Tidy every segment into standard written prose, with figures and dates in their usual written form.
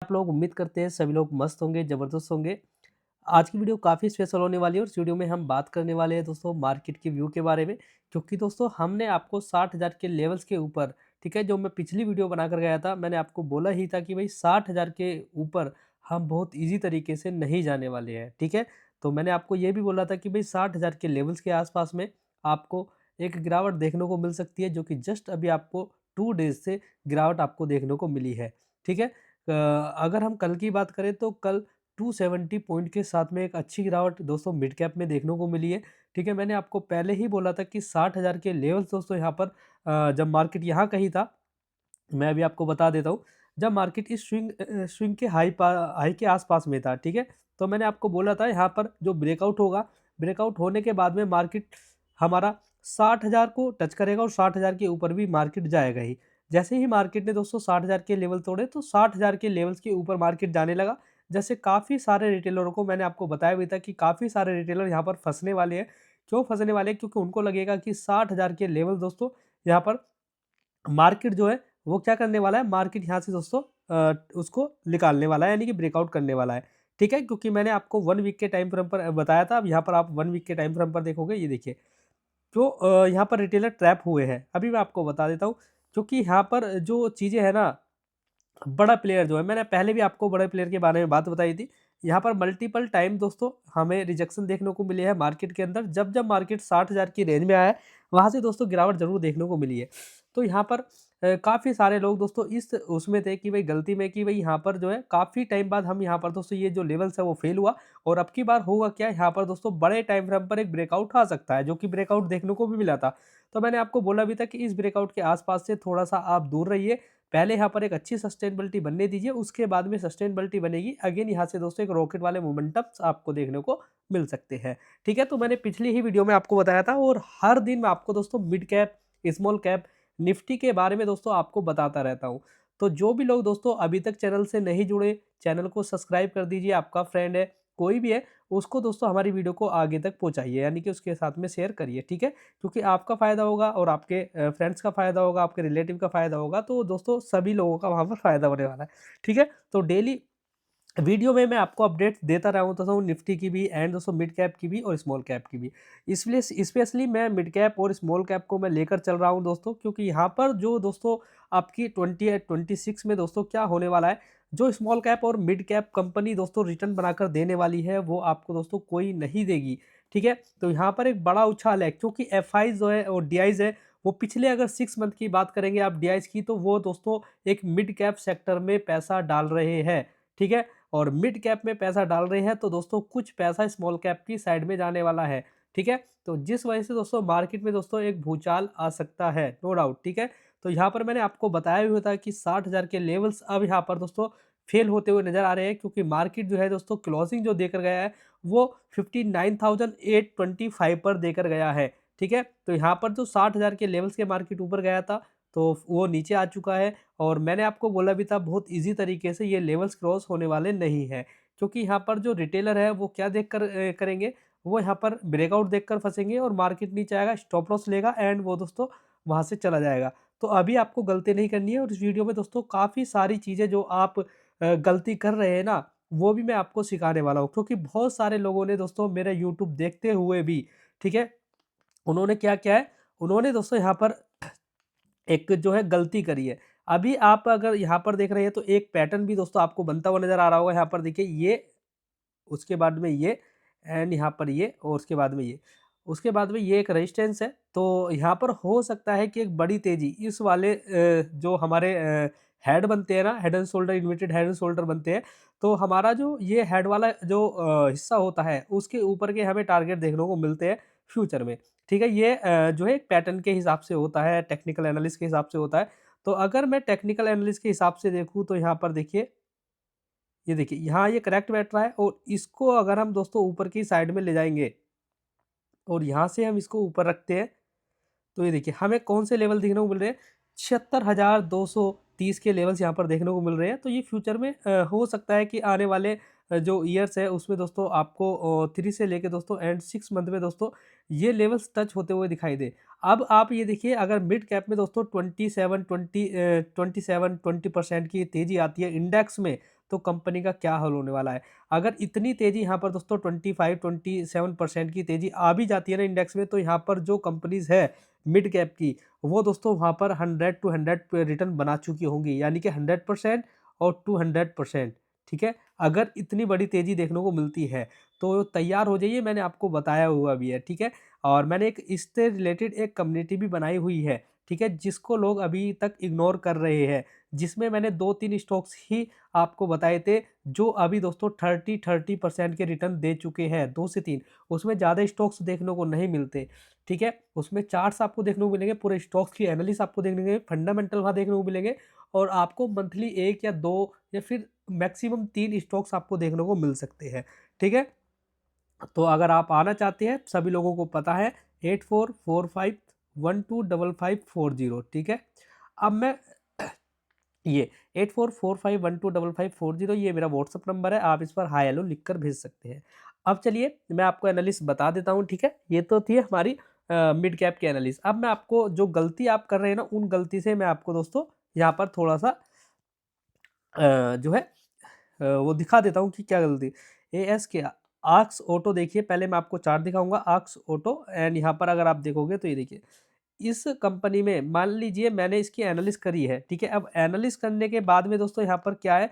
आप लोग? उम्मीद करते हैं सभी लोग मस्त होंगे, ज़बरदस्त होंगे। आज की वीडियो काफ़ी स्पेशल होने वाली है और इस वीडियो में हम बात करने वाले हैं दोस्तों मार्केट के व्यू के बारे में। क्योंकि दोस्तों हमने आपको 60,000 के लेवल्स के ऊपर, ठीक है, जो मैं पिछली वीडियो बनाकर गया था, मैंने आपको बोला ही था कि भाई 60,000 के ऊपर हम बहुत ईज़ी तरीके से नहीं जाने वाले हैं, ठीक है। तो मैंने आपको ये भी बोला था कि भाई 60,000 के लेवल्स के आस-पास में आपको एक गिरावट देखने को मिल सकती है, जो कि जस्ट अभी आपको 2 डेज़ से गिरावट आपको देखने को मिली है, ठीक है। अगर हम कल की बात करें तो कल 270 पॉइंट के साथ में एक अच्छी गिरावट दोस्तों मिड कैप में देखने को मिली है, ठीक है। मैंने आपको पहले ही बोला था कि 60,000 के लेवल्स दोस्तों यहाँ पर जब मार्केट यहाँ कहीं था, मैं अभी आपको बता देता हूँ, जब मार्केट इस स्विंग के हाई के आस-पास में था, ठीक है। तो मैंने आपको बोला था यहाँ पर जो ब्रेकआउट होगा, ब्रेकआउट होने के बाद में मार्केट हमारा 60,000 को टच करेगा और 60,000 के ऊपर भी मार्केट जाएगा ही। जैसे ही मार्केट ने दोस्तों 60,000 के लेवल तोड़े तो 60,000 के लेवल्स के ऊपर मार्केट जाने लगा। जैसे काफ़ी सारे रिटेलरों को मैंने आपको बताया भी था कि काफ़ी सारे रिटेलर यहाँ पर फँसने वाले हैं। क्यों फँसने वाले हैं? क्योंकि उनको लगेगा कि 60,000 के लेवल दोस्तों यहाँ पर मार्केट जो है वो क्या करने वाला है, मार्केट यहाँ से दोस्तों उसको निकालने वाला है, यानी कि ब्रेकआउट करने वाला है, ठीक है। क्योंकि मैंने आपको 1 वीक के टाइम फ्रेम पर बताया था। अब यहाँ पर आप 1 वीक के टाइम फ्रेम पर देखोगे, ये देखिए, जो यहाँ पर रिटेलर ट्रैप हुए हैं। अभी मैं आपको बता देता हूँ, क्योंकि यहाँ पर जो चीज़ें हैं ना, बड़ा प्लेयर जो है, मैंने पहले भी आपको बड़े प्लेयर के बारे में बात बताई थी। यहाँ पर मल्टीपल टाइम दोस्तों हमें रिजेक्शन देखने को मिले हैं मार्केट के अंदर। जब मार्केट 60,000 की रेंज में आया है, वहाँ से दोस्तों गिरावट ज़रूर देखने को मिली है। तो यहाँ पर काफ़ी सारे लोग दोस्तों इस उसमें थे कि भाई गलती में, कि भाई यहाँ पर जो है काफ़ी टाइम बाद हम यहाँ पर दोस्तों ये जो लेवल्स है वो फेल हुआ। और अब की बार होगा क्या, यहाँ पर दोस्तों बड़े टाइम फ्रेम पर एक ब्रेकआउट आ सकता है, जो कि ब्रेकआउट देखने को भी मिला था। तो मैंने आपको बोला भी था कि इस ब्रेकआउट के आस-पास से थोड़ा-सा आप दूर रहिए। पहले यहाँ पर एक अच्छी सस्टेनेबिलिटी बनने दीजिए, उसके बाद में सस्टेनेबिलिटी बनेगी, अगेन यहाँ से दोस्तों एक रॉकेट वाले मोमेंटम्स आपको देखने को मिल सकते हैं, ठीक है। तो मैंने पिछली ही वीडियो में आपको बताया था और हर दिन मैं आपको दोस्तों mid cap, small cap, Nifty के बारे में दोस्तों आपको बताता रहता हूँ। तो जो भी लोग दोस्तों अभी तक चैनल से नहीं जुड़े, चैनल को सब्सक्राइब कर दीजिए। आपका फ्रेंड है, कोई भी है, उसको दोस्तों हमारी वीडियो को आगे तक पहुँचाइए, यानी कि उसके साथ में शेयर करिए, ठीक है। क्योंकि आपका फ़ायदा होगा और आपके फ्रेंड्स का फ़ायदा होगा, आपके रिलेटिव का फ़ायदा होगा, तो दोस्तों सभी लोगों का वहाँ पर फ़ायदा होने वाला है, ठीक है। तो डेली वीडियो में मैं आपको अपडेट्स देता रहा हूँ तो हूँ निफ्टी की भी एंड दोस्तों मिड कैप की भी और स्मॉल कैप की भी। इसलिए स्पेशली मैं मिड कैप और स्मॉल कैप को मैं लेकर चल रहा हूँ दोस्तों, क्योंकि यहाँ पर जो दोस्तों आपकी 26 में दोस्तों क्या होने वाला है, जो स्मॉल कैप और मिड कैप कंपनी दोस्तों रिटर्न बनाकर देने वाली है, वो आपको दोस्तों कोई नहीं देगी, ठीक है। तो यहाँ पर एक बड़ा उछाल है, क्योंकि एफ जो है और डी है, वो पिछले अगर 6 मंथ की बात करेंगे आप डी की, तो वो दोस्तों एक मिड कैप सेक्टर में पैसा डाल रहे हैं, ठीक है। और मिड कैप में पैसा डाल रहे हैं, तो दोस्तों कुछ पैसा स्मॉल कैप की साइड में जाने वाला है, ठीक है। तो जिस वजह से दोस्तों मार्केट में दोस्तों एक भूचाल आ सकता है, नो डाउट, ठीक है। तो यहाँ पर मैंने आपको बताया हुआ था कि 60,000 के लेवल्स अब यहाँ पर दोस्तों फेल होते हुए नजर आ रहे हैं, क्योंकि मार्केट जो है दोस्तों क्लोजिंग जो देकर गया है वो 59,825 पर देकर गया है, ठीक है। तो यहाँ पर जो 60,000 के लेवल्स के मार्केट ऊपर गया था, तो वो नीचे आ चुका है। और मैंने आपको बोला भी था बहुत ईज़ी तरीके से ये लेवल्स क्रॉस होने वाले नहीं हैं, क्योंकि यहाँ पर जो रिटेलर है वो क्या देखकर करेंगे, वो यहाँ पर ब्रेकआउट देखकर फँसेंगे और मार्केट नीचे आएगा, स्टॉप लॉस लेगा एंड वो दोस्तों वहाँ से चला जाएगा। तो अभी आपको गलती नहीं करनी है और इस वीडियो में दोस्तों काफ़ी सारी चीज़ें जो आप गलती कर रहे हैं ना, वो भी मैं आपको सिखाने वाला हूँ, क्योंकि बहुत सारे लोगों ने दोस्तों मेरा यूट्यूब देखते हुए भी, ठीक है, उन्होंने क्या किया है, उन्होंने दोस्तों यहाँ पर एक जो है गलती करी है। अभी आप अगर यहाँ पर देख रहे हैं तो एक पैटर्न भी दोस्तों आपको बनता हुआ नज़र आ रहा होगा। यहाँ पर देखिए ये, उसके बाद में ये एंड यहाँ पर ये और उसके बाद में ये। उसके बाद में ये एक रेजिस्टेंस है। तो यहाँ पर हो सकता है कि एक बड़ी तेज़ी इस वाले जो हमारे हेड बनते हैं ना, head and shoulder, inverted head and shoulder बनते हैं। तो हमारा जो ये हेड वाला जो हिस्सा होता है, उसके ऊपर के हमें टारगेट देखने को मिलते हैं फ्यूचर में। ठीक है? ये जो है एक पैटर्न के हिसाब से होता है, टेक्निकल एनालिसिस के हिसाब से होता है। तो अगर मैं टेक्निकल एनालिसिस के हिसाब से देखूँ तो यहाँ पर देखिए, ये देखिए यहाँ ये करेक्ट बैठ रहा है और इसको अगर हम दोस्तों ऊपर की साइड में ले जाएँगे और यहाँ से हम इसको ऊपर रखते हैं, तो ये देखिए हमें कौन से लेवल देखने को मिल रहे हैं, 76,230 के लेवल्स यहाँ पर देखने को मिल रहे हैं। तो ये फ्यूचर में हो सकता है कि आने वाले जो ईयर्स है उसमें दोस्तों आपको 3 से लेके दोस्तों एंड 6 मंथ में दोस्तों ये लेवल्स टच होते हुए दिखाई दे। अब आप ये देखिए, अगर मिड कैप में दोस्तों 27 20% की तेज़ी आती है इंडेक्स में, तो कंपनी का क्या हाल होने वाला है। अगर इतनी तेज़ी यहाँ पर दोस्तों 25-27% की तेज़ी आ भी जाती है ना इंडेक्स में, तो यहाँ पर जो कंपनीज़ है मिड कैप की, वो दोस्तों वहाँ पर 100 टू 100 पे रिटर्न बना चुकी होंगी, यानी कि 100% और 200%, ठीक है? अगर इतनी बड़ी तेज़ी देखने को मिलती है, तो तैयार हो जाइए, मैंने आपको बताया हुआ भी है, ठीक है? और मैंने एक इससे रिलेटेड एक कम्युनिटी भी बनाई हुई है, ठीक है? जिसको लोग अभी तक इग्नोर कर रहे हैं, जिसमें मैंने 2-3 स्टॉक्स ही आपको बताए थे, जो अभी दोस्तों 30% के रिटर्न दे चुके हैं, 2 से 3, उसमें ज़्यादा स्टॉक्स देखने को नहीं मिलते, ठीक है? उसमें चार्ट्स आपको देखने को मिलेंगे, पूरे स्टॉक्स की एनालिसिस आपको देखने को मिलेंगे, फंडामेंटल वहाँ देखने को मिलेंगे और आपको मंथली 1 या 2 या फिर मैक्सिमम 3 स्टॉक्स आपको देखने को मिल सकते हैं, ठीक है? तो अगर आप आना चाहते हैं, सभी लोगों को पता है 8445125540, ठीक है? अब मैं ये 8445125540 ये मेरा व्हाट्सएप नंबर है, आप इस पर हाय हेलो लिखकर भेज सकते हैं। अब चलिए मैं आपको एनालिसिस बता देता हूँ, ठीक है? ये तो थी हमारी मिड कैप की एनालिसिस। अब मैं आपको जो गलती आप कर रहे हैं ना, उन गलती से मैं आपको दोस्तों यहाँ पर थोड़ा-सा जो है वो दिखा देता हूँ कि क्या गलती। एएस के आर्क्स ऑटो देखिए, पहले मैं आपको चार्ट दिखाऊँगा आर्क्स ऑटो एंड यहाँ पर अगर आप देखोगे तो ये देखिए, इस कंपनी में मान लीजिए मैंने इसकी एनालिसिस करी है, ठीक है? अब एनालिसिस करने के बाद में दोस्तों यहाँ पर क्या है,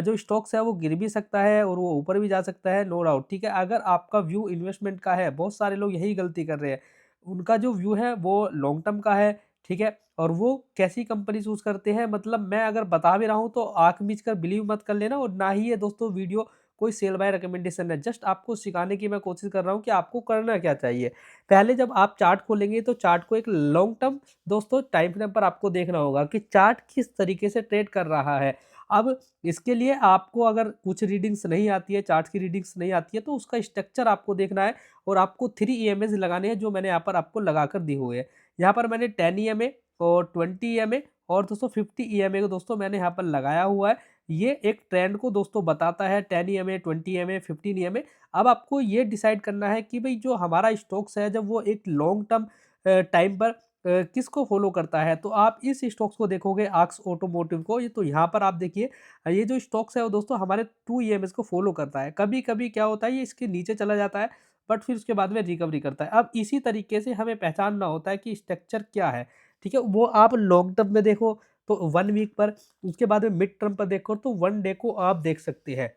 जो स्टॉक्स है वो गिर भी सकता है और वो ऊपर भी जा सकता है, नो डाउट, ठीक है? अगर आपका व्यू इन्वेस्टमेंट का है, बहुत सारे लोग यही गलती कर रहे हैं। उनका जो व्यू है वो लॉन्ग टर्म का है, ठीक है? और वो कैसी कंपनी चूज़ करते हैं, मतलब मैं अगर बता भी रहा हूँ तो आँख मीच कर बिलीव मत कर लेना, और ना ही ये दोस्तों वीडियो कोई सेल बाय रिकमेंडेशन है। जस्ट आपको सिखाने की मैं कोशिश कर रहा हूँ कि आपको करना क्या चाहिए। पहले जब आप चार्ट खोलेंगे तो चार्ट को एक लॉन्ग टर्म दोस्तों टाइम फ्रेम पर आपको देखना होगा कि चार्ट किस तरीके से ट्रेड कर रहा है। अब इसके लिए आपको अगर कुछ रीडिंग्स नहीं आती है, चार्ट की रीडिंग्स नहीं आती है, तो उसका स्ट्रक्चर आपको देखना है और आपको 3 ईएमएस लगाने हैं, जो मैंने यहाँ पर आपको लगाकर दिए हुए हैं। यहाँ पर मैंने 10 ईएमए और 20 ईएमए और दोस्तों 50 ईएमए को दोस्तों मैंने यहाँ पर लगाया हुआ है। ये एक ट्रेंड को दोस्तों बताता है, 10 ईएमए, 20 ईएमए, 15 ईएमए। अब आपको ये डिसाइड करना है कि भई जो हमारा स्टॉक्स है, जब वो एक लॉन्ग टर्म टाइम पर किसको फ़ॉलो करता है, तो आप इस स्टॉक्स को देखोगे, आर्क्स ऑटोमोटिव को। ये तो यहाँ पर आप देखिए, ये जो स्टॉक्स है वो दोस्तों हमारे 2 ईएमएस को फ़ॉलो करता है। कभी-कभी क्या होता है, ये इसके नीचे चला जाता है, बट फिर उसके बाद में रिकवरी करता है। अब इसी तरीके से हमें पहचानना होता है कि स्ट्रक्चर क्या है, ठीक है? वो आप लॉन्ग टर्म में देखो तो 1 वीक पर, उसके बाद में मिड टर्म पर देखो तो 1 डे को आप देख सकते हैं।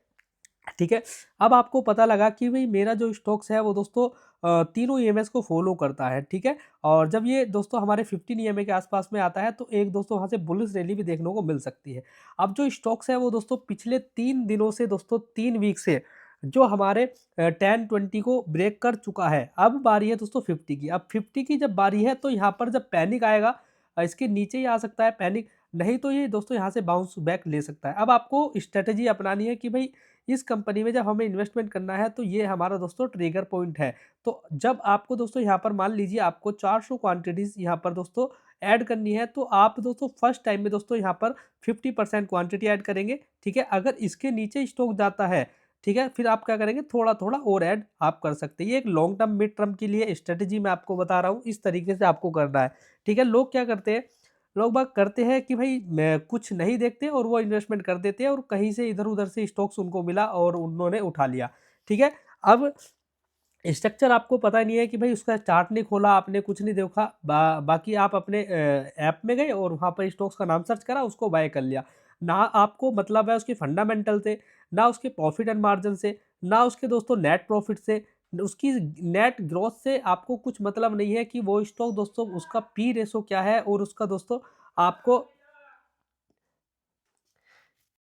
ठीक है? अब आपको पता लगा कि भई मेरा जो स्टॉक्स है वो दोस्तों तीनों ईएमएस को फ़ॉलो करता है, ठीक है? और जब ये दोस्तों हमारे 15 ईएमए के आस-पास में आता है, तो एक दोस्तों वहाँ से बुलिश रैली भी देखने को मिल सकती है। अब जो स्टॉक्स है वो दोस्तों पिछले 3 दिनों से दोस्तों 3 वीक से जो हमारे 10-20 को ब्रेक कर चुका है, अब बारी है दोस्तों 50 की। अब 50 की जब बारी है तो यहाँ पर जब पैनिक आएगा, इसके नीचे ही आ सकता है पैनिक, नहीं तो ये दोस्तों यहाँ से बाउंस बैक ले सकता है। अब आपको स्ट्रैटेजी अपनानी है कि भई इस कंपनी में जब हमें इन्वेस्टमेंट करना है तो ये हमारा दोस्तों ट्रिगर पॉइंट है। तो जब आपको दोस्तों यहाँ पर मान लीजिए आपको 400 क्वांटिटीज़ यहाँ पर दोस्तों ऐड करनी है, तो आप दोस्तों फर्स्ट टाइम में दोस्तों यहाँ पर 50% क्वांटिटी ऐड करेंगे, ठीक है? अगर इसके नीचे स्टॉक जाता है, ठीक है? फिर आप क्या करेंगे, थोड़ा-थोड़ा और ऐड आप कर सकते हैं। ये एक लॉन्ग टर्म, मिड टर्म के लिए स्ट्रैटेजी मैं आपको बता रहा हूँ, इस तरीके से आपको करना है, ठीक है? लोग क्या करते हैं, लोग बाग करते हैं कि भाई मैं कुछ नहीं देखते और वो इन्वेस्टमेंट कर देते हैं और कहीं से इधर-उधर से स्टॉक्स उनको मिला और उन्होंने उठा लिया, ठीक है? अब स्ट्रक्चर आपको पता नहीं है कि भाई उसका चार्ट नहीं खोला, आपने कुछ नहीं देखा, बाकी आप अपने ऐप में गए और वहाँ पर स्टॉक्स का नाम सर्च करा, उसको बाय कर लिया। ना आपको मतलब है उसके फंडामेंटल से, ना उसके प्रॉफिट एंड मार्जिन से, ना उसके दोस्तों नेट प्रॉफिट से, उसकी नेट ग्रोथ से आपको कुछ मतलब नहीं है कि वो स्टॉक दोस्तों उसका पी रेशो क्या है और उसका दोस्तों आपको,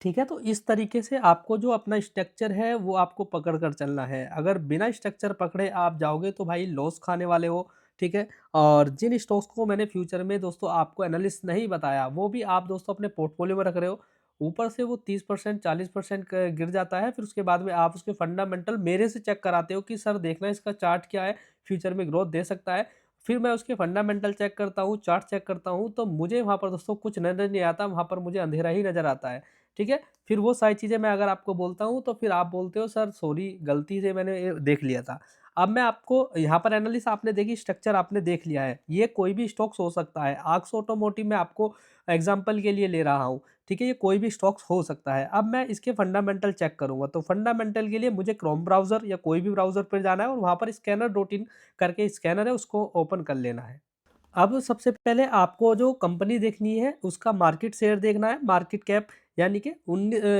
ठीक है? तो इस तरीके से आपको जो अपना स्ट्रक्चर है वो आपको पकड़ कर चलना है। अगर बिना स्ट्रक्चर पकड़े आप जाओगे तो भाई लॉस खाने वाले हो, ठीक है? और जिन स्टॉक्स को मैंने फ्यूचर में दोस्तों आपको एनालिस्ट नहीं बताया, वो भी आप दोस्तों अपने पोर्टफोलियो में रख रहे हो। ऊपर से वो 30% 40% क गिर जाता है, फिर उसके बाद में आप उसके फंडामेंटल मेरे से चेक कराते हो कि सर देखना इसका चार्ट क्या है, फ्यूचर में ग्रोथ दे सकता है। फिर मैं उसके फंडामेंटल चेक करता हूँ, चार्ट चेक करता हूँ, तो मुझे वहाँ पर दोस्तों कुछ नज़र नहीं आता, वहाँ पर मुझे अंधेरा ही नज़र आता है। ठीक है? फिर वो सारी चीज़ें मैं अगर आपको बोलता हूँ तो फिर आप बोलते हो सर सॉरी गलती से मैंने ये देख लिया था। अब मैं आपको यहाँ पर एनालिसिस आपने देखी, स्ट्रक्चर आपने देख लिया है, ये कोई भी स्टॉक्स हो सकता है। आक्स ऑटोमोटिव मैं आपको एग्जांपल के लिए ले रहा हूँ, ठीक है? ये कोई भी स्टॉक्स हो सकता है। अब मैं इसके फंडामेंटल चेक करूँगा, तो फंडामेंटल के लिए मुझे क्रोम ब्राउज़र या कोई भी ब्राउज़र पे जाना है और वहाँ पर स्कैनर डॉट इन करके स्कैनर है, उसको ओपन कर लेना है। अब सबसे पहले आपको जो कंपनी देखनी है, उसका मार्केट शेयर देखना है, मार्केट कैप यानी कि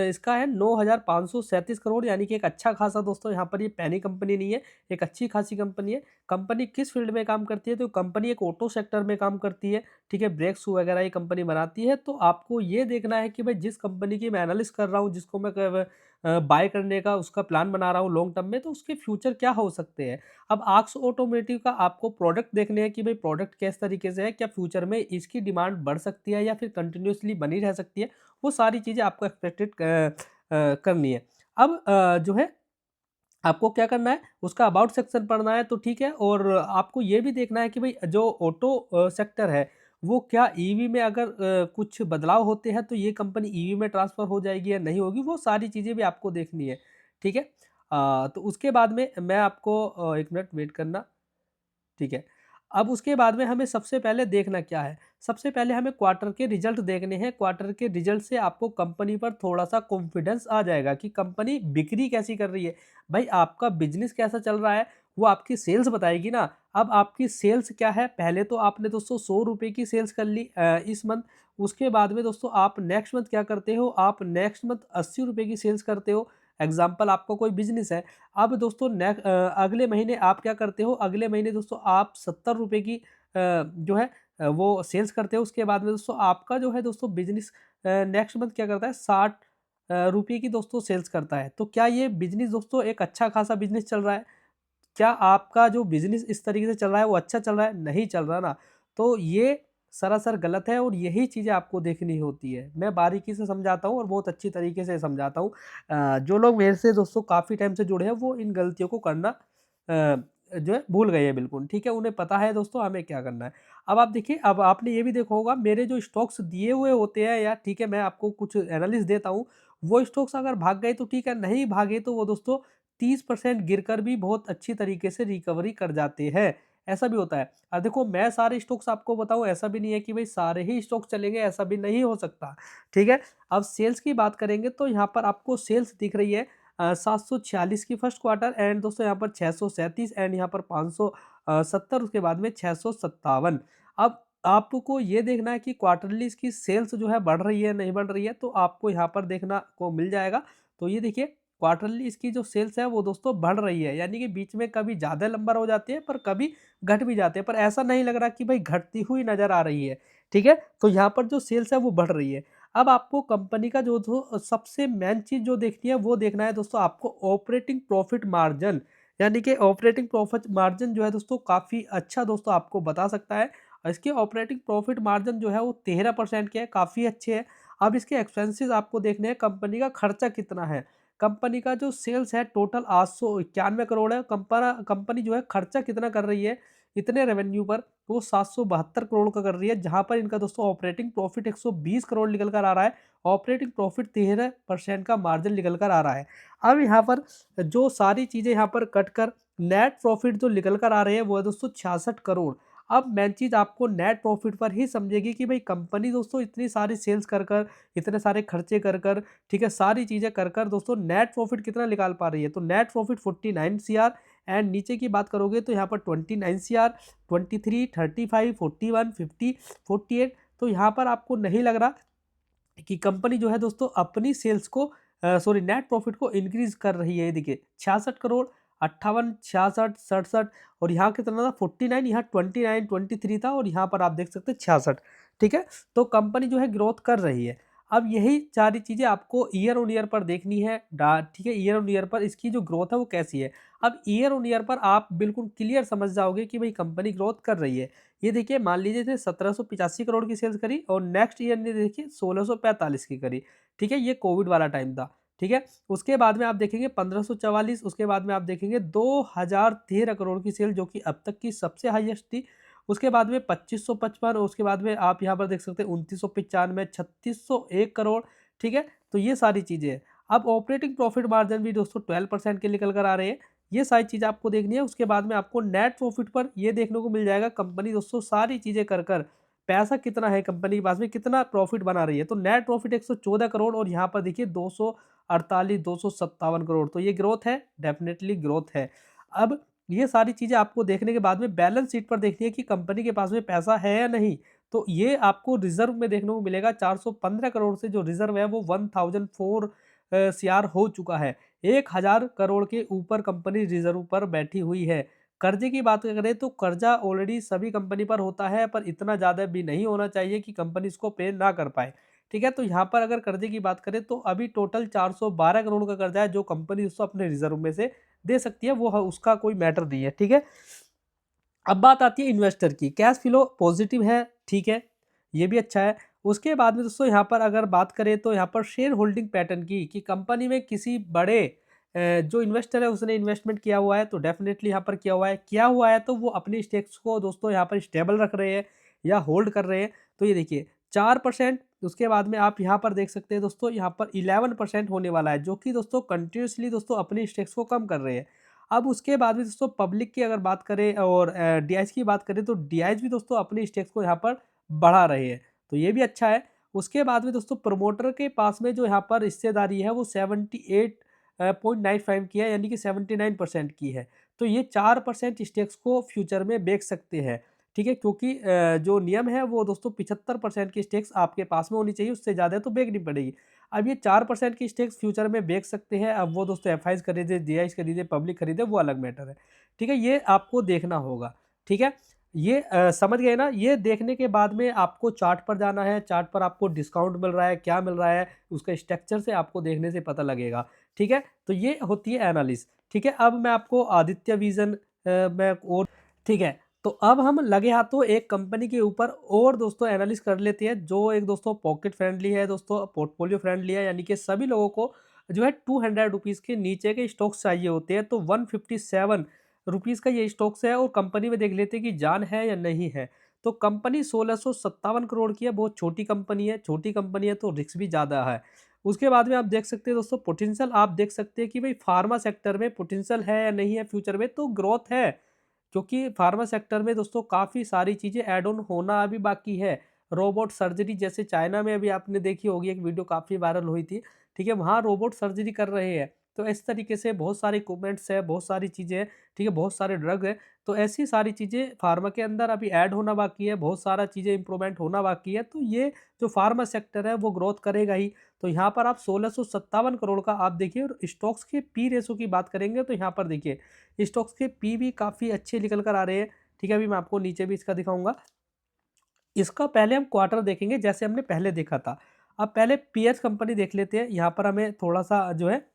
इसका है 9,537 करोड़, यानी कि एक अच्छा खासा दोस्तों यहाँ पर ये पैनी कंपनी नहीं है, एक अच्छी खासी कंपनी है। कंपनी किस फील्ड में काम करती है? तो कंपनी एक ऑटो सेक्टर में काम करती है, ठीक है? ब्रेक शू वगैरह ये कंपनी बनाती है। तो आपको ये देखना है कि भाई जिस कंपनी की मैं एनालिसिस कर रहा हूँ, जिसको मैं बाय करने का उसका प्लान बना रहा हूँ लॉन्ग टर्म में, तो उसके फ्यूचर क्या हो सकते हैं। अब आक्स ऑटोमोटिव का आपको प्रोडक्ट देखने हैं कि भाई प्रोडक्ट किस तरीके से है, क्या फ्यूचर में इसकी डिमांड बढ़ सकती है या फिर कंटिन्यूअसली बनी रह सकती है, वो सारी चीज़ें आपको एक्सपेक्टेड करनी है। अब जो है आपको क्या करना है, उसका अबाउट सेक्शन पढ़ना है तो ठीक है, और आपको ये भी देखना है कि भाई जो ऑटो सेक्टर है, वो क्या ईवी में अगर कुछ बदलाव होते हैं तो ये कंपनी ईवी में ट्रांसफ़र हो जाएगी या नहीं होगी, वो सारी चीज़ें भी आपको देखनी है, ठीक है? तो उसके बाद में मैं आपको 1 मिनट वेट करना। ठीक है। अब उसके बाद में हमें सबसे पहले देखना क्या है? सबसे पहले हमें क्वार्टर के रिज़ल्ट देखने हैं। क्वार्टर के रिज़ल्ट से आपको कंपनी पर थोड़ा-सा कॉन्फिडेंस आ जाएगा कि कंपनी बिक्री कैसी कर रही है। भाई आपका बिज़नेस कैसा चल रहा है, वो आपकी सेल्स बताएगी ना। अब आपकी सेल्स क्या है? पहले तो आपने दोस्तों ₹100 की सेल्स कर ली इस मंथ। उसके बाद में दोस्तों आप नेक्स्ट मंथ क्या करते हो? आप नेक्स्ट मंथ ₹80 की सेल्स करते हो। एग्ज़ाम्पल आपका कोई बिज़नेस है। अब दोस्तों अगले महीने आप क्या करते हो, अगले महीने दोस्तों आप ₹70 की जो है वो सेल्स करते हो। उसके बाद में दोस्तों आपका जो है दोस्तों बिज़नेस नेक्स्ट मंथ क्या करता है, 60 रुपए की दोस्तों सेल्स करता है। तो क्या ये बिज़नेस दोस्तों एक अच्छा खासा बिज़नेस चल रहा है? क्या आपका जो बिज़नेस इस तरीके से चल रहा है वो अच्छा चल रहा है? नहीं चल रहा ना। तो ये सरासर गलत है और यही चीज़ें आपको देखनी होती है। मैं बारीकी से समझाता हूँ और बहुत अच्छी तरीके से समझाता हूँ। जो लोग मेरे से दोस्तों काफ़ी टाइम से जुड़े हैं वो इन गलतियों को करना जो है भूल गए हैं बिल्कुल, ठीक है? उन्हें पता है दोस्तों हमें क्या करना है। अब आप देखिए, अब आपने ये भी देखा होगा मेरे जो स्टॉक्स दिए हुए होते हैं, या ठीक है मैं आपको कुछ एनालिसिस देता हूँ, वो स्टॉक्स अगर भाग गए तो ठीक है, नहीं भागे तो वो दोस्तों 30% गिरकर भी बहुत अच्छी तरीके से रिकवरी कर जाते हैं, ऐसा भी होता है। देखो मैं सारे स्टॉक्स आपको बताऊँ, ऐसा भी नहीं है कि भई सारे ही स्टॉक्स चलेंगे, ऐसा भी नहीं हो सकता, ठीक है? अब सेल्स की बात करेंगे तो यहाँ पर आपको सेल्स दिख रही है 746 की फर्स्ट क्वार्टर, एंड दोस्तों यहाँ पर 637 एंड यहाँ पर 570, उसके बाद में 657। अब आपको ये देखना है कि क्वार्टरली इसकी सेल्स जो है बढ़ रही है, नहीं बढ़ रही है, तो आपको यहाँ पर देखना को मिल जाएगा। तो ये देखिए क्वार्टरली इसकी जो सेल्स है वो दोस्तों बढ़ रही है, यानी कि बीच में कभी ज़्यादा नंबर हो जाते हैं पर कभी घट भी जाते हैं, पर ऐसा नहीं लग रहा कि भाई घटती हुई नज़र आ रही है, ठीक है? तो यहाँ पर जो सेल्स है वो बढ़ रही है। अब आपको कंपनी का जो जो सबसे मेन चीज़ जो देखनी है वो देखना है दोस्तों आपको ऑपरेटिंग प्रॉफिट मार्जिन, यानी कि ऑपरेटिंग प्रॉफिट मार्जिन जो है दोस्तों काफ़ी अच्छा दोस्तों आपको बता सकता है। इसके ऑपरेटिंग प्रॉफिट मार्जिन जो है वो 13% के है, काफ़ी अच्छे हैं। अब इसके एक्सपेंसेस आपको देखने हैं, कंपनी का खर्चा कितना है। कंपनी का जो सेल्स है टोटल 891 करोड़ है, कंपनी जो है खर्चा कितना कर रही है इतने रेवेन्यू पर, वो 772 करोड़ का कर रही है, जहाँ पर इनका दोस्तों ऑपरेटिंग प्रॉफिट 120 करोड़ निकल कर आ रहा है, ऑपरेटिंग प्रॉफिट 13% का मार्जिन निकल कर आ रहा है। अब यहाँ पर जो सारी चीज़ें यहाँ पर कट कर नेट प्रॉफिट जो निकल कर आ रहे हैं वो है दोस्तों 66 करोड़। अब मेन चीज़ आपको नेट प्रॉफिट पर ही समझेगी कि भाई कंपनी दोस्तों इतनी सारी सेल्स कर इतने सारे खर्चे कर ठीक है, सारी चीज़ें कर दोस्तों नेट प्रॉफिट कितना निकाल पा रही है। तो नेट प्रॉफिट 49 सीआर, एंड नीचे की बात करोगे तो यहाँ पर 29 सीआर, 23, 35, 41, 50, 48। तो यहाँ पर आपको नहीं लग रहा कि कंपनी जो है दोस्तों अपनी सेल्स को सॉरी नेट प्रॉफिट को इंक्रीज कर रही है। ये देखिए 66 करोड़, 58, 66, 67, और यहाँ कितना था 49, यहाँ 29, 23 था, और यहाँ पर आप देख सकते हैं 66, ठीक है? तो कंपनी जो है ग्रोथ कर रही है। अब यही सारी चीज़ें आपको ईयर ऑन ईयर पर देखनी है, ठीक है? ईयर ऑन ईयर पर इसकी जो ग्रोथ है वो कैसी है। अब ईयर ऑन ईयर पर आप बिल्कुल क्लियर समझ जाओगे कि भाई कंपनी ग्रोथ कर रही है। ये देखिए मान लीजिए इसने 1785 करोड़ की सेल्स करी और नेक्स्ट ईयर ने देखिए 1645 की करी, ठीक है? ये कोविड वाला टाइम था, ठीक है? उसके बाद में आप देखेंगे 1544, उसके बाद में आप देखेंगे 2013 करोड़ की सेल, जो कि अब तक की सबसे हाईएस्ट थी। उसके बाद में 2555, और उसके बाद में आप यहाँ पर देख सकते हैं 2995, 3601 करोड़, ठीक है? तो ये सारी चीज़ें हैं। अब ऑपरेटिंग प्रॉफिट मार्जिन भी दोस्तों 12% के निकल कर आ रहे हैं, ये सारी चीज़ आपको देखनी है। उसके बाद में आपको नेट प्रॉफिट पर ये देखने को मिल जाएगा कंपनी दोस्तों सारी चीज़ें कर पैसा कितना है कंपनी के पास में, कितना प्रॉफिट बना रही है। तो नेट प्रॉफिट 114 करोड़ और यहाँ पर देखिए 248 257 करोड़, तो ये ग्रोथ है, डेफिनेटली ग्रोथ है। अब ये सारी चीज़ें आपको देखने के बाद में बैलेंस शीट पर देखनी है कि कंपनी के पास में पैसा है या नहीं। तो ये आपको रिज़र्व में देखने को मिलेगा 415 करोड़ से जो रिज़र्व है वो 1004 सीआर हो चुका है। 1000 करोड़ के ऊपर कंपनी रिज़र्व पर बैठी हुई है। कर्ज़े की बात करें तो कर्ज़ा ऑलरेडी सभी कंपनी पर होता है, पर इतना ज़्यादा भी नहीं होना चाहिए कि कंपनी इसको पे ना कर पाए। ठीक है? तो यहाँ पर अगर कर्ज़े की बात करें तो अभी टोटल 412 करोड़ का कर्ज़ा है जो कंपनी उसको अपने रिज़र्व में से दे सकती है, वो उसका कोई मैटर नहीं है। ठीक है? अब बात आती है इन्वेस्टर की, कैश फ्लो पॉजिटिव है, ठीक है, ये भी अच्छा है। उसके बाद में दोस्तों यहाँ पर अगर बात करें तो यहाँ पर शेयर होल्डिंग पैटर्न की, कि कंपनी में किसी बड़े जो इन्वेस्टर है उसने इन्वेस्टमेंट किया हुआ है, तो डेफिनेटली यहाँ पर किया हुआ है तो वो अपनी स्टेक्स को दोस्तों यहाँ पर स्टेबल रख रहे हैं या होल्ड कर रहे हैं। तो ये देखिए 4%, उसके बाद में आप यहाँ पर देख सकते हैं दोस्तों यहाँ पर 11% होने वाला है, जो कि दोस्तों कंटिन्यूसली दोस्तों अपनी स्टेक्स को कम कर रहे हैं। अब उसके बाद में दोस्तों पब्लिक की अगर बात करें और डीआईज की बात करें तो डीआईज भी दोस्तों अपनी स्टेक्स को यहाँ पर बढ़ा रहे हैं, तो ये भी अच्छा है। उसके बाद में दोस्तों प्रमोटर के पास में जो यहाँ पर हिस्सेदारी है वो 78.95 की है, यानी कि 79% की है। तो ये 4% स्टेक्स को फ्यूचर में बेच सकते हैं, ठीक है, क्योंकि जो नियम है वो दोस्तों 75% की स्टेक्स आपके पास में होनी चाहिए, उससे ज़्यादा तो बेचनी पड़ेगी। अब ये 4% की स्टेक्स फ्यूचर में बेच सकते हैं। अब वो दोस्तों एफआईज खरीदे, डीआईज खरीदे, पब्लिक खरीदे, वो अलग मैटर है। ठीक है, ये आपको देखना होगा। ठीक है, ये समझ गए ना? ये देखने के बाद में आपको चार्ट पर जाना है, चार्ट पर आपको डिस्काउंट मिल रहा है, क्या मिल रहा है, उसका स्ट्रक्चर से आपको देखने से पता लगेगा। ठीक है, तो ये होती है एनालिसिस। ठीक है, अब मैं आपको आदित्य विज़न मैं और ठीक है, तो अब हम लगे हाथों एक कंपनी के ऊपर और दोस्तों एनालिसिस कर लेते हैं, जो एक दोस्तों पॉकेट फ्रेंडली है, दोस्तों पोर्टफोलियो फ्रेंडली है, यानी कि सभी लोगों को जो है 200 रुपीज़ के नीचे के स्टॉक्स चाहिए होते हैं। तो 157 रुपीज़ का ये स्टॉक्स है और कंपनी में देख लेते हैं कि जान है या नहीं है। तो कंपनी 1657 करोड़ की है, बहुत छोटी कंपनी है, छोटी कंपनी है तो रिस्क भी ज़्यादा है। उसके बाद में आप देख सकते हैं दोस्तों पोटेंशियल, आप देख सकते हैं कि भाई फार्मा सेक्टर में पोटेंशियल है या नहीं है फ्यूचर में, तो ग्रोथ है, क्योंकि फार्मा सेक्टर में दोस्तों काफ़ी सारी चीज़ें ऐड ऑन होना अभी बाकी है। रोबोट सर्जरी जैसे चाइना में अभी आपने देखी होगी, एक वीडियो काफ़ी वायरल हुई थी, ठीक है? वहाँ रोबोट सर्जरी कर रहे हैं। तो इस तरीके से बहुत सारे इक्विपमेंट्स हैं, बहुत सारी चीज़ें हैं, ठीक है? बहुत सारे ड्रग हैं। तो ऐसी सारी चीज़ें फार्मा के अंदर अभी ऐड होना बाकी है, बहुत सारा चीज़ें इम्प्रूवमेंट होना बाकी है। तो ये जो फार्मा सेक्टर है वो ग्रोथ करेगा ही। तो यहाँ पर आप 1657 करोड़ का आप देखिए, और स्टॉक्स के पी रेशो की बात करेंगे तो यहाँ पर देखिए स्टॉक्स के पी भी काफ़ी अच्छे निकल कर आ रहे हैं। ठीक है, अभी मैं आपको नीचे भी इसका दिखाऊँगा। इसका पहले हम क्वार्टर देखेंगे जैसे हमने पहले देखा था। अब पहले पीएस कंपनी देख लेते हैं, यहाँ पर हमें थोड़ा-सा जो है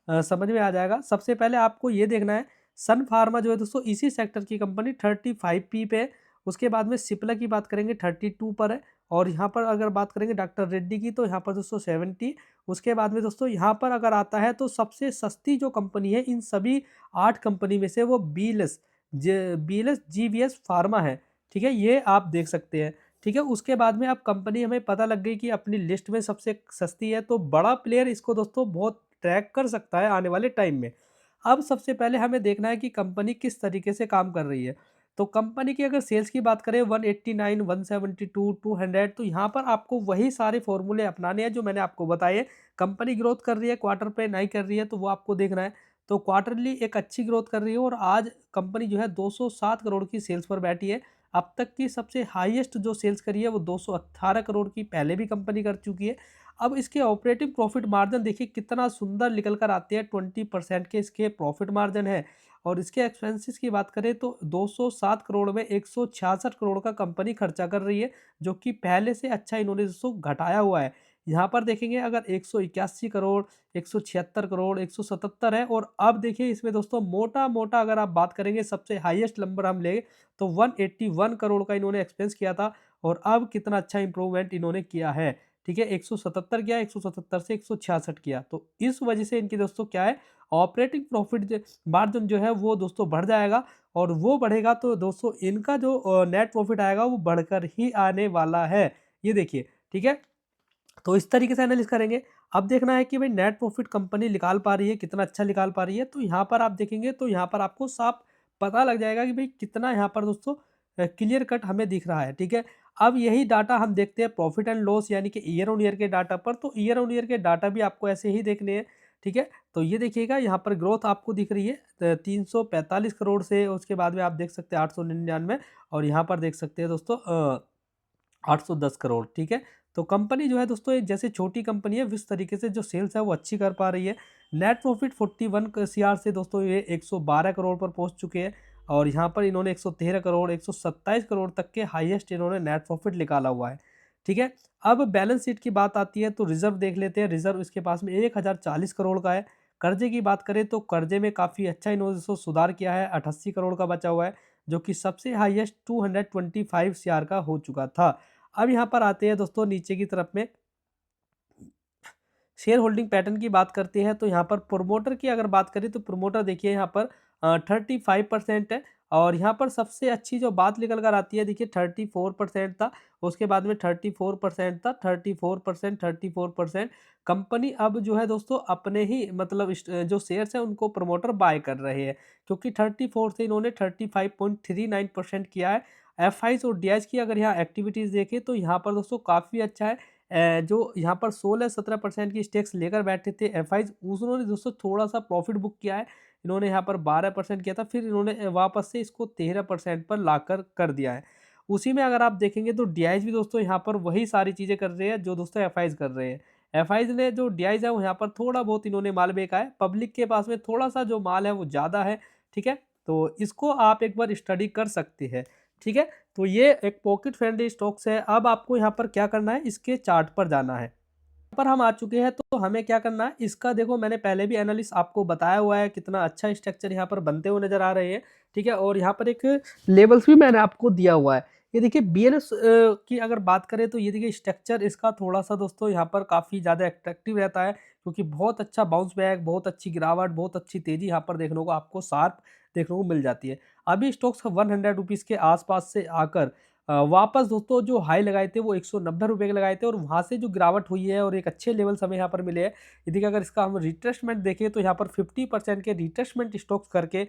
समझ में आ जाएगा। सबसे पहले आपको ये देखना है, सन फार्मा जो है दोस्तों इसी सेक्टर की कंपनी 35 पी पे है। उसके बाद में सिप्ला की बात करेंगे 32 पर है, और यहाँ पर अगर बात करेंगे डॉक्टर रेड्डी की तो यहाँ पर दोस्तों 70। उसके बाद में दोस्तों यहाँ पर अगर आता है तो सबसे सस्ती जो कंपनी है इन सभी 8 कंपनी में से वो बीएलएस जीवीएस फार्मा है। ठीक है, ये आप देख सकते हैं। ठीक है, उसके बाद में अब कंपनी हमें पता लग गई कि अपनी लिस्ट में सबसे सस्ती है, तो बड़ा प्लेयर इसको दोस्तों बहुत ट्रैक कर सकता है आने वाले टाइम में। अब सबसे पहले हमें देखना है कि कंपनी किस तरीके से काम कर रही है। तो कंपनी की अगर सेल्स की बात करें 189, 172, 200, तो यहाँ पर आपको वही सारे फॉर्मूले अपनाने हैं जो मैंने आपको बताए। कंपनी ग्रोथ कर रही है, क्वार्टर पे नहीं कर रही है, तो वो आपको देखना है। तो क्वार्टरली एक अच्छी ग्रोथ कर रही है और आज कंपनी जो है 207 करोड़ की सेल्स पर बैठी है। अब तक की सबसे हाईएस्ट जो सेल्स करी है वो 218 करोड़ की पहले भी कंपनी कर चुकी है। अब इसके ऑपरेटिंग प्रॉफिट मार्जिन देखिए कितना सुंदर निकल कर आते हैं, 20% के इसके प्रॉफिट मार्जिन है। और इसके एक्सपेंसेस की बात करें तो 207 करोड़ में 166 करोड़ का कंपनी खर्चा कर रही है, जो कि पहले से अच्छा इन्होंने दोस्तों घटाया हुआ है। यहाँ पर देखेंगे अगर 181 करोड़, 176 करोड़, 177 है, और अब देखिए इसमें दोस्तों मोटा-मोटा अगर आप बात करेंगे सबसे हाईएस्ट नंबर हम लें तो 181 करोड़ का इन्होंने एक्सपेंस किया था, और अब कितना अच्छा इंप्रूवमेंट इन्होंने किया है। ठीक है, 177 किया, 177 से 166 किया। तो इस वजह से इनकी दोस्तों क्या है, ऑपरेटिंग प्रॉफिट मार्जिन जो है वो दोस्तों बढ़ जाएगा, और वो बढ़ेगा तो दोस्तों इनका जो नेट प्रॉफिट आएगा वो बढ़कर ही आने वाला है। ये देखिए, ठीक है? तो इस तरीके से एनालिसिस करेंगे। अब देखना है कि भाई नेट प्रॉफ़िट कंपनी निकाल पा रही है, कितना अच्छा निकाल पा रही है। तो यहाँ पर आप देखेंगे तो यहाँ पर आपको साफ पता लग जाएगा कि भाई कितना यहाँ पर दोस्तों क्लियर कट हमें दिख रहा है, ठीक है। अब यही डाटा हम देखते हैं प्रॉफ़िट एंड लॉस यानी कि ईयर ऑन ईयर के डाटा पर, तो ईयर ऑन ईयर के डाटा भी आपको ऐसे ही देखने हैं, ठीक है। तो ये देखिएगा यहाँ पर ग्रोथ आपको दिख रही है 345 करोड़ से, उसके बाद में आप देख सकते हैं 899 और यहाँ पर देख सकते हैं दोस्तों 810 करोड़, ठीक है। तो कंपनी जो है दोस्तों एक जैसे छोटी कंपनी है, इस तरीके से जो सेल्स है वो अच्छी कर पा रही है। नेट प्रॉफिट 41 सीआर से दोस्तों ये 112 करोड़ पर पहुंच चुके हैं और यहाँ पर इन्होंने 113 करोड़ 127 करोड़ तक के हाईएस्ट इन्होंने नेट प्रॉफिट निकाला हुआ है, ठीक है। अब बैलेंस शीट की बात आती है तो रिजर्व देख लेते हैं। रिजर्व इसके पास में 1040 करोड़ का है। कर्जे की बात करें तो कर्जे में काफ़ी अच्छा इन्होंने दोस्तों सुधार किया है, 88 करोड़ का बचा हुआ है, जो कि सबसे हाईएस्ट 225 सीआर का हो चुका था। अब यहाँ पर आते हैं दोस्तों नीचे की तरफ में शेयर होल्डिंग पैटर्न की बात करते हैं तो यहाँ पर प्रोमोटर की अगर बात करें तो प्रोमोटर देखिए यहाँ पर 35% है और यहाँ पर सबसे अच्छी जो बात निकल कर आती है देखिए 34% था, उसके बाद में 34% था, 34%, 34%। कंपनी अब जो है दोस्तों अपने ही मतलब जो शेयर्स है उनको प्रमोटर बाय कर रहे हैं, क्योंकि 34 से इन्होंने 35.39% किया है। एफ और डी की अगर यहाँ एक्टिविटीज़ देखें तो यहाँ पर दोस्तों काफ़ी अच्छा है। जो यहाँ पर 16-17% की स्टेक्स लेकर बैठे थे एफआईज़, उन्होंने दोस्तों थोड़ा-सा प्रॉफ़िट बुक किया है। इन्होंने यहाँ पर 12% किया था, फिर इन्होंने वापस से इसको 13% पर लाकर कर दिया है। उसी में अगर आप देखेंगे तो डीआईज़ भी दोस्तों यहाँ पर वही सारी चीज़ें कर रहे हैं जो दोस्तों एफआईज़ कर रहे हैं। एफआईज़ ने जो डीआईज़ है वो यहाँ पर थोड़ा बहुत इन्होंने माल बेचा है, पब्लिक के पास में थोड़ा-सा जो माल है वो ज़्यादा है, ठीक है? तो इसको आप एक बार स्टडी कर सकते हैं, ठीक है? तो ये एक पॉकेट फ्रेंडली स्टॉक्स है। अब आपको यहाँ पर क्या करना है, इसके चार्ट पर जाना है। यहाँ पर हम आ चुके हैं तो हमें क्या करना है, इसका देखो मैंने पहले भी एनालिसिस आपको बताया हुआ है, कितना अच्छा स्ट्रक्चर यहाँ पर बनते हुए नज़र आ रहे हैं, ठीक है? और यहाँ पर एक लेवल्स भी मैंने आपको दिया हुआ है। ये देखिए बीएलएस की अगर बात करें तो ये देखिए स्ट्रक्चर इसका थोड़ा-सा दोस्तों यहाँ पर काफ़ी ज़्यादा अट्रैक्टिव रहता है, क्योंकि बहुत अच्छा बाउंस बैक, बहुत अच्छी गिरावट, बहुत अच्छी तेज़ी यहाँ पर देखने को आपको शार्प देखने को मिल जाती है। अभी स्टॉक्स 100 रुपीज़ के आस-पास से आकर वापस दोस्तों जो हाई लगाए थे वो 190 रुपए के लगाए थे और वहाँ से जो गिरावट हुई है और एक अच्छे लेवल्स हमें यहाँ पर मिले हैं। ये देखिए अगर इसका हम रिट्रेसमेंट देखें तो यहाँ पर 50% के रिट्रेसमेंट स्टॉक्स करके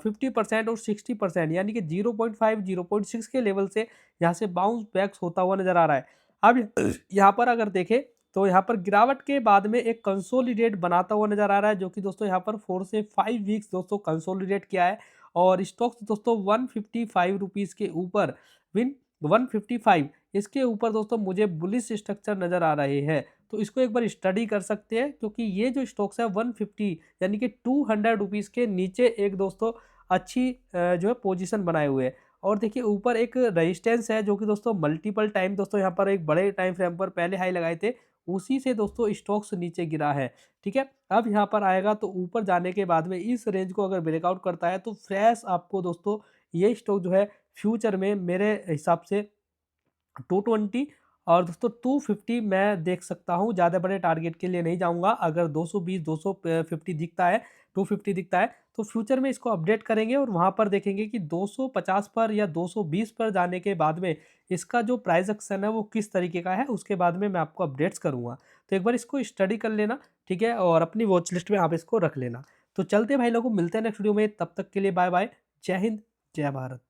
50% और 60% यानी कि 0.5 0.6 के लेवल से यहाँ से बाउंस बैक्स होता हुआ नज़र आ रहा है। अब यहाँ पर अगर देखें तो यहाँ पर गिरावट के बाद में एक कंसोलिडेट बनाता हुआ नज़र आ रहा है, जो कि दोस्तों यहाँ पर 4 से 5 वीक्स दोस्तों कंसोलिडेट किया है और स्टॉक्स दोस्तों 155 रुपीज़ के ऊपर विन 155 इसके ऊपर दोस्तों मुझे बुलिश स्ट्रक्चर नज़र आ रहे हैं। तो इसको एक बार स्टडी कर सकते हैं, क्योंकि ये जो स्टॉक्स है 150 यानी कि 200 रुपीज़ के नीचे एक दोस्तों अच्छी जो है पोजीशन बनाए हुए हैं। और देखिए ऊपर एक रेजिस्टेंस है जो कि दोस्तों मल्टीपल टाइम दोस्तों यहाँ पर एक बड़े टाइम फ्रेम पर पहले हाई लगाए थे, उसी से दोस्तों स्टॉक्स नीचे गिरा है, ठीक है। अब यहाँ पर आएगा तो ऊपर जाने के बाद में इस रेंज को अगर ब्रेकआउट करता है तो फ्रेश आपको दोस्तों ये स्टॉक जो है फ्यूचर में मेरे हिसाब से 220 और दोस्तों 250 मैं देख सकता हूँ। ज़्यादा बड़े टारगेट के लिए नहीं जाऊँगा। अगर 220 250 दिखता है, 250 दिखता है तो फ्यूचर में इसको अपडेट करेंगे और वहाँ पर देखेंगे कि 250 पर या 220 पर जाने के बाद में इसका जो प्राइस एक्शन है वो किस तरीके का है, उसके बाद में मैं आपको अपडेट्स करूँगा। तो एक बार इसको स्टडी कर लेना, ठीक है? और अपनी वॉच लिस्ट में आप इसको रख लेना। तो चलते हैं भाई लोगों, मिलते हैं नेक्स्ट वीडियो में, तब तक के लिए बाय बाय। जय हिंद, जय भारत।